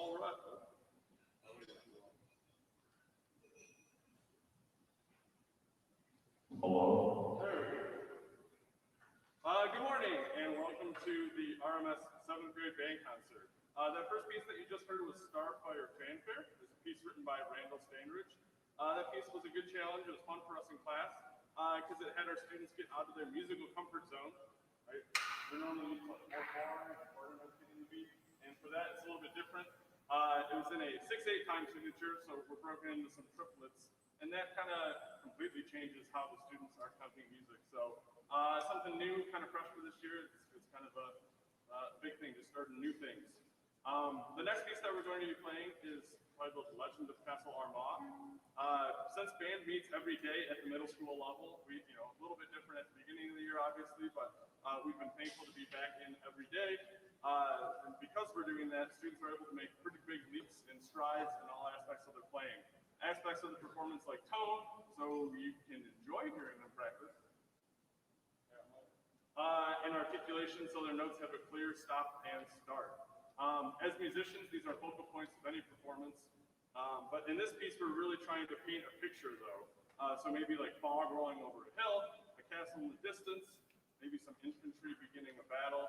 All right. Hello. Good morning, and welcome to the RMS 7th grade band concert. That first piece that you just heard was Starfire Fanfare. It's a piece written by Randall Standridge. That piece was a good challenge. It was fun for us in class because it had our students get out of their musical comfort zone. Right? We're normally more boring, or getting the beat, and for that it's a little bit different. It was in a 6/8 time signature, so we're broken into some triplets, and that kind of completely changes how the students are copying music. So something new, kind of fresh for this year. It's kind of a big thing, just starting new things. The next piece that we're going to be playing is titled Legend of Castle Armagh. Since band meets every day at the middle school level, we, a little bit different at the beginning of the year, obviously, but we've been thankful to be back in every day. And because we're doing that, students are able to make pretty big leaps and strides in all aspects of their playing. Aspects of the performance like tone, so you can enjoy hearing them practice. And articulation, so their notes have a clear stop and start. As musicians, these are focal points of any performance. But in this piece, we're really trying to paint a picture, though. So maybe like fog rolling over a hill, a castle in the distance, maybe some infantry beginning a battle,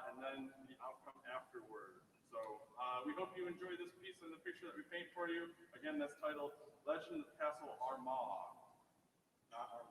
and then the outcome afterward. So we hope you enjoy this piece and the picture that we paint for you. Again, that's titled Legend of Castle Armagh, not Armagh.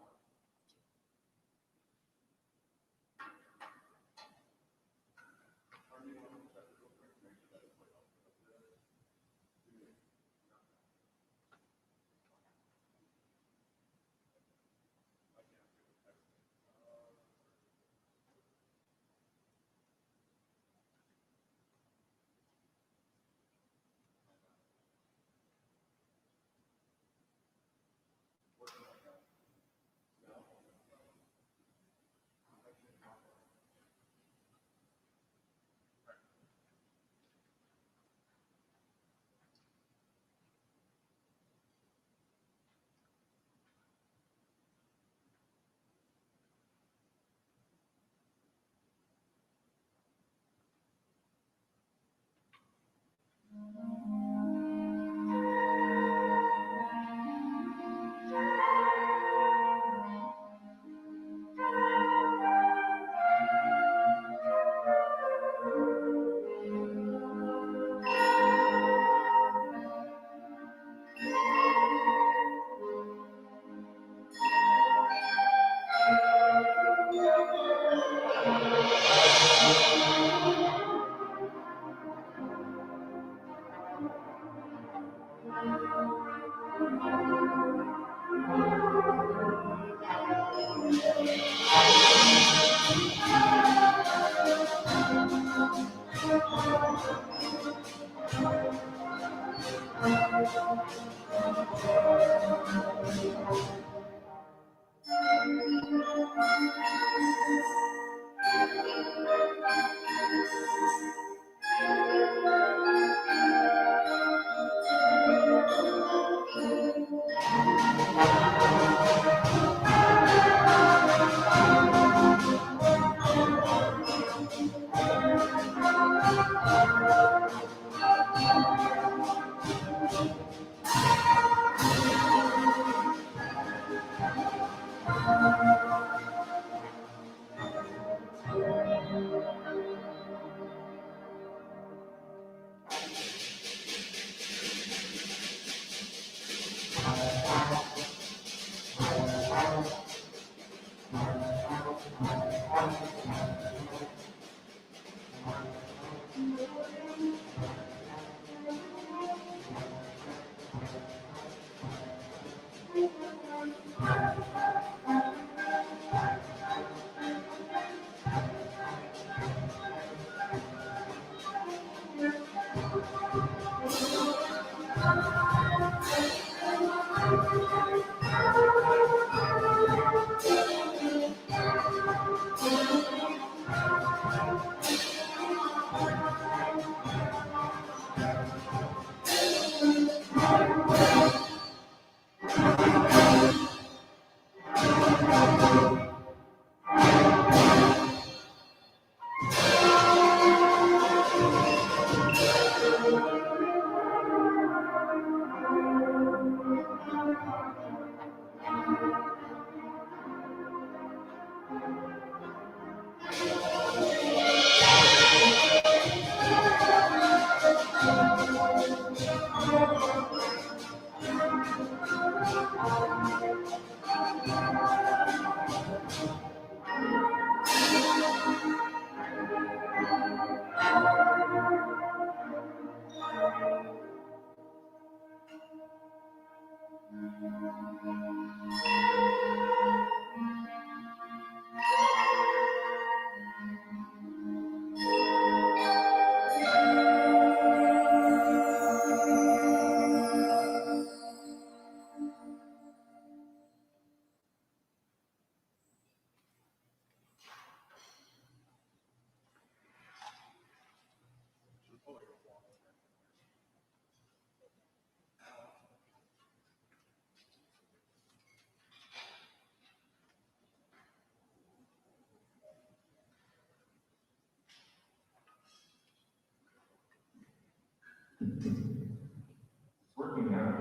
Working now.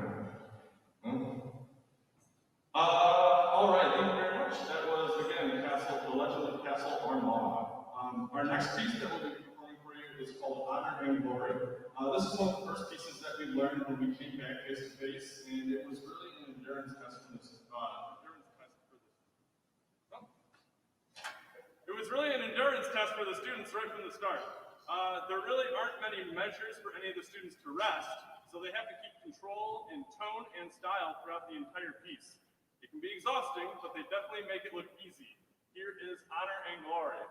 All right, thank you very much. That was, again, The Legend of Castle Ormond. Our next piece that we'll be performing for you is called Honor and Glory. This is one of the first pieces that we learned when we came back face to face, and it was really an endurance test for this. It was really an endurance test for the students right from the start. There really aren't many measures for any of the students to rest, so they have to keep control in tone and style throughout the entire piece. It can be exhausting, but they definitely make it look easy. Here is Honor and Glory.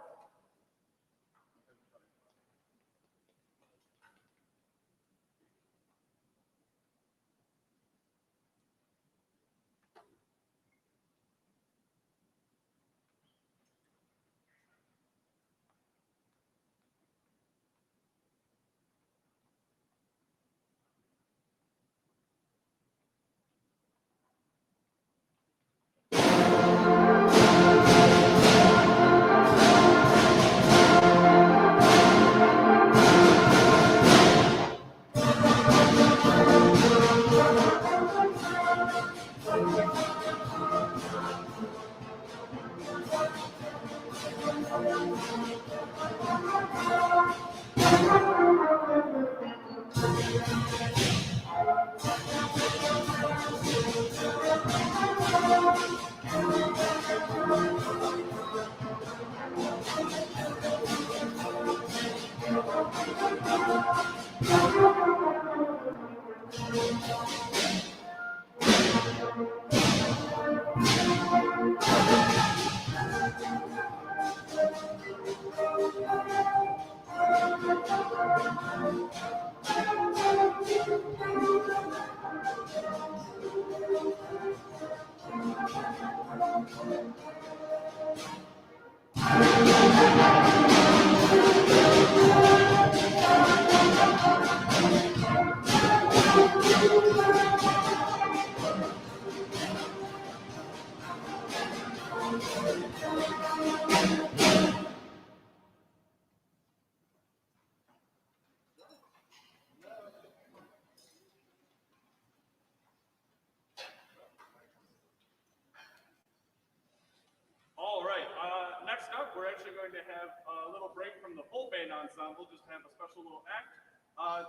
going to have a little break from the full band ensemble just to have a special little act.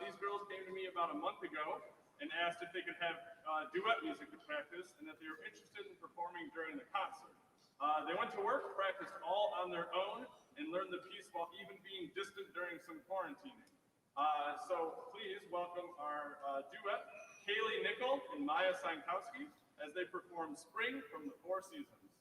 These girls came to me about a month ago and asked if they could have duet music to practice and that they were interested in performing during the concert. They went to work, practiced all on their own, and learned the piece while even being distant during some quarantining. So please welcome our duet, Kaylee Nickel and Maya Sankowski, as they perform Spring from the Four Seasons.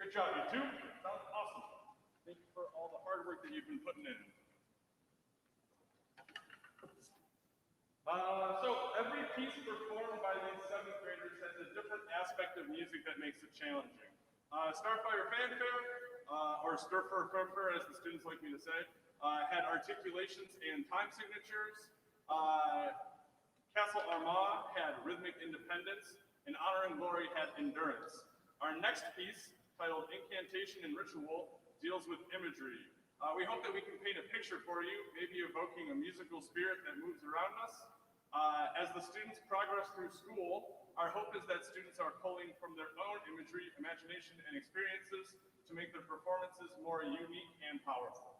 Good job, you two. Sounds awesome. Thank you for all the hard work that you've been putting in. So every piece performed by these seventh graders has a different aspect of music that makes it challenging. Starfire Fanfare, or Stir-Fur Fanfare as the students like me to say, had articulations and time signatures. Castle Armagh had rhythmic independence, and Honor and Glory had endurance. Our next piece, titled Incantation and Ritual, deals with imagery. We hope that we can paint a picture for you, maybe evoking a musical spirit that moves around us. As the students progress through school, our hope is that students are pulling from their own imagery, imagination, and experiences to make their performances more unique and powerful.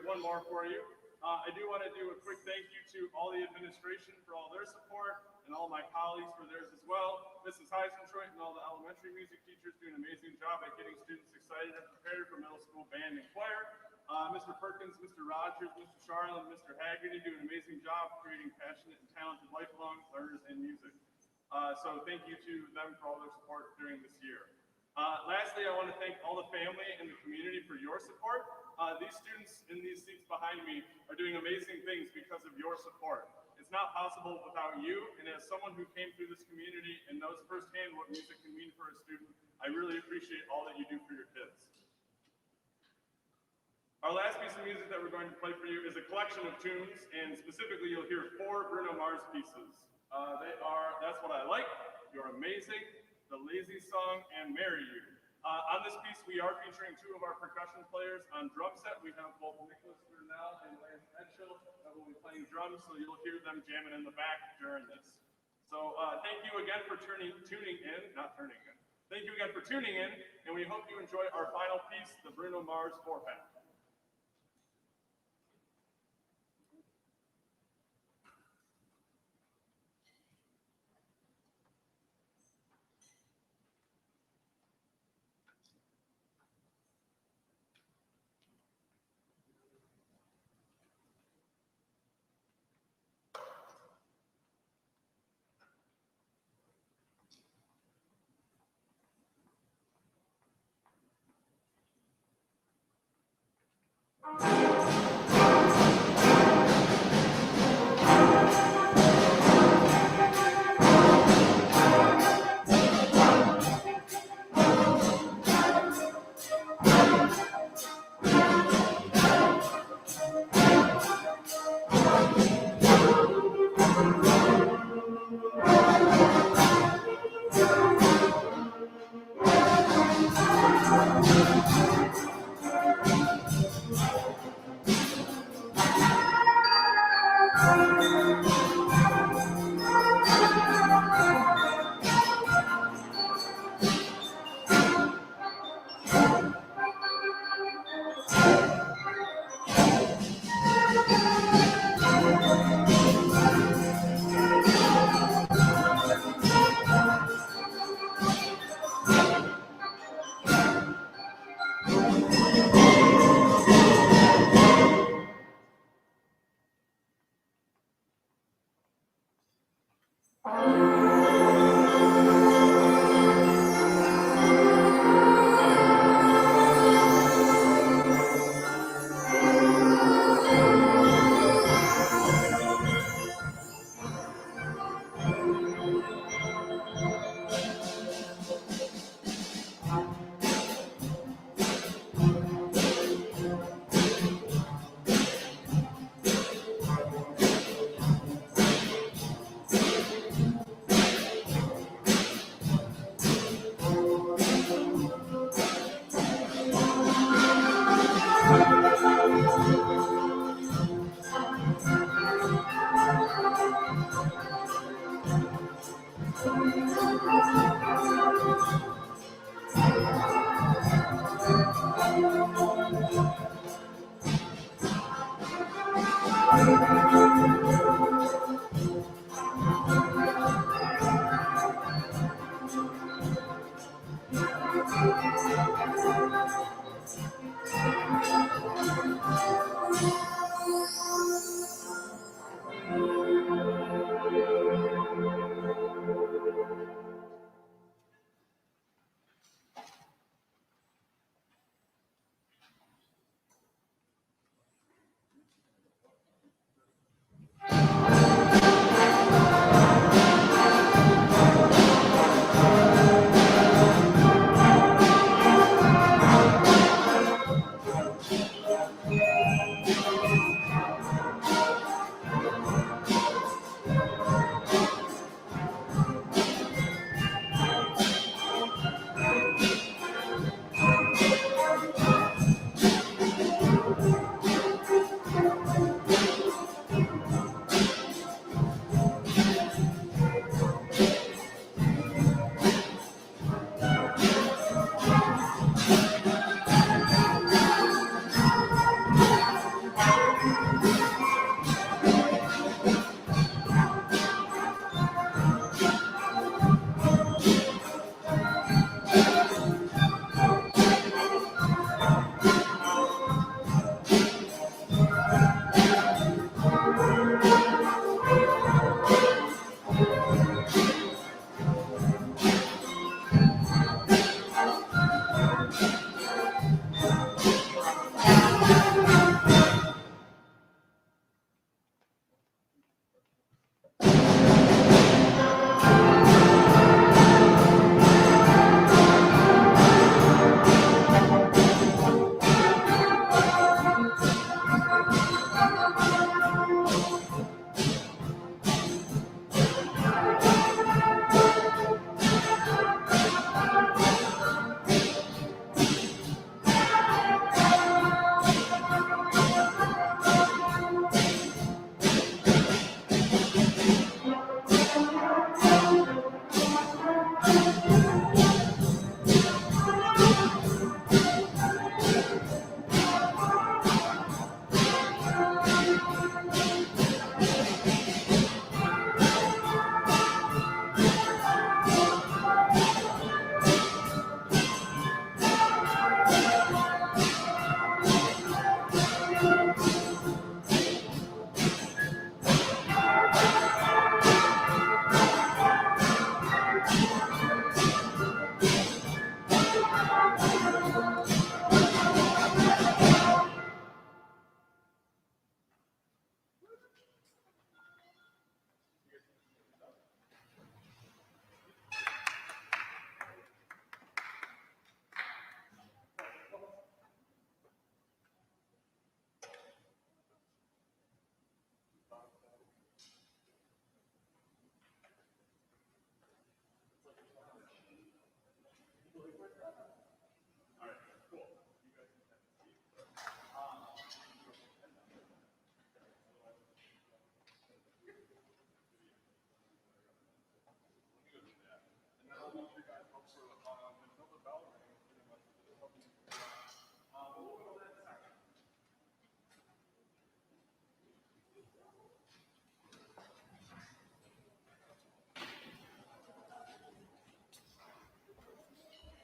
One more for you. I do want to do a quick thank you to all the administration for all their support and all my colleagues for theirs as well. Mrs. Heisentroit and all the elementary music teachers do an amazing job at getting students excited and prepared for middle school band and choir. Mr. Perkins, Mr. Rogers, Mr. Charlin, Mr. Haggerty do an amazing job creating passionate and talented lifelong learners in music. So thank you to them for all their support during this year. Lastly, I want to thank all the family and the community for your support. These students in these seats behind me are doing amazing things because of your support. It's not possible without you, and as someone who came through this community and knows firsthand what music can mean for a student, I really appreciate all that you do for your kids. Our last piece of music that we're going to play for you is a collection of tunes, and specifically you'll hear 4 Bruno Mars pieces. They are That's What I Like, You're Amazing, The Lazy Song, and Marry You. On this piece, we are featuring 2 of our percussion players on drum set. We have both Nicholas Burnell and Lance Edghill that will be playing drums, so you'll hear them jamming in the back during this. So thank you again for tuning in, Thank you again for tuning in, and we hope you enjoy our final piece, the Bruno Mars 4-pack.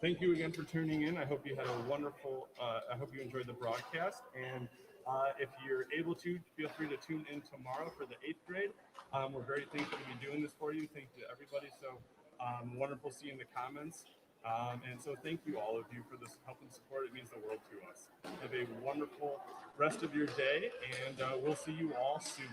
Thank you again for tuning in. I hope you had a wonderful, I hope you enjoyed the broadcast. And if you're able to, feel free to tune in tomorrow for the 8th grade. We're very thankful to be doing this for you. Thank you to everybody. So wonderful seeing the comments. And so thank you, all of you, for this help and support. It means the world to us. Have a wonderful rest of your day, and we'll see you all soon.